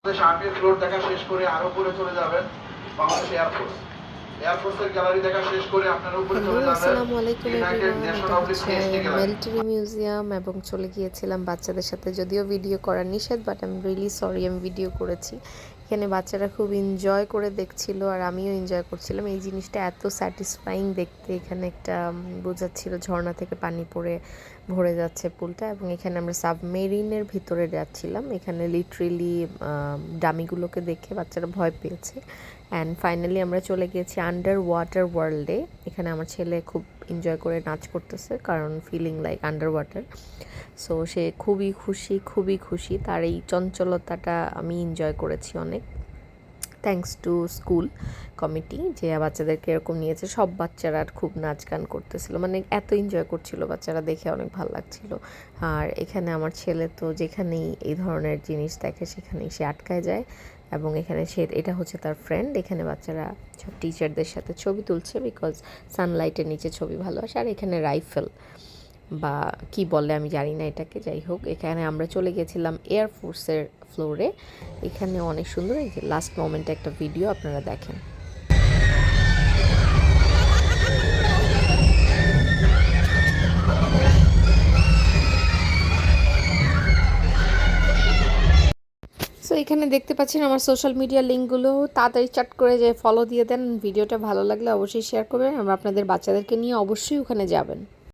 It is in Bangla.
শার্টের ফ্লোর দেখা শেষ করে আরো উপরে চলে যাবেন বাংলাদেশ এয়ারফোর্স। এয়ারফোর্সের গ্যালারি দেখা শেষ করে আপনারা উপরে চলে যাবেন আসসালামু আলাইকুম ইউনাইটেড এভরিওয়ান, নেশন এটা অফ হচ্ছে পিএইচডি গ্যালারি। মিলিটারি মিউজিয়াম এবং চলে গিয়েছিলাম বাচ্চাদের সাথে। যদিও ভিডিও করা নিষেধ, বাট আমি রিয়েলি সরি আমি ভিডিও করেছি। এখানে বাচ্চারা খুব এনজয় করে দেখছিল আর আমিও এনজয় করছিলাম। এই জিনিসটা এত স্যাটিসফাইং দেখতে। এখানে একটা বোঝাচ্ছিল ঝর্ণা থেকে পানি পড়ে ভরে যাচ্ছে পুলটা, এবং এখানে আমরা সাবমেরিনের ভিতরে যাচ্ছিলাম। এখানে লিটারেলি ডামিগুলোকে দেখে বাচ্চারা ভয় পেয়েছে। অ্যান্ড ফাইনালি আমরা চলে গিয়েছি আন্ডার ওয়াটার ওয়ার্ল্ডে। এখানে আমার ছেলে খুব এনজয় করে নাচ করতেছে, কারণ feeling like under water. So সে খুবই খুশি। তার এই চঞ্চলতাটা আমি এনজয় করেছি অনেক। থ্যাঙ্কস টু স্কুল কমিটি যে বাচ্চাদেরকে এরকম নিয়েছে। সব বাচ্চারা খুব নাচ গান করতেছিল, মানে এত এনজয় করছিল বাচ্চারা, দেখে অনেক ভালো লাগছিল। আর এখানে আমার ছেলে তো যেখানেই এই ধরনের জিনিস দেখে সেখানেই সে আটকায় যায়, এবং এখানে সে এটা হচ্ছে তার ফ্রেন্ড। এখানে বাচ্চারা সব টিচারদের সাথে ছবি তুলছে, বিকজ সানলাইটের নিচে ছবি ভালো আসে। আর এখানে রাইফেল বা কি বলে আমি জানি না এটাকে, যাই হোক। এখানে আমরা চলে গেছিলাম এয়ারফোর্সের ফ্লোরে। এখানে অনেক সুন্দর, এই যে লাস্ট মোমেন্টে একটা ভিডিও আপনারা দেখেন। সো এখানে দেখতে পাচ্ছেন আমার সোশ্যাল মিডিয়া লিঙ্কগুলো, তাড়াতাড়ি চট করে যে ফলো দিয়ে দেন। ভিডিওটা ভালো লাগলে অবশ্যই শেয়ার করবেন, আমরা আপনাদের বাচ্চাদেরকে নিয়ে অবশ্যই ওখানে যাবেন।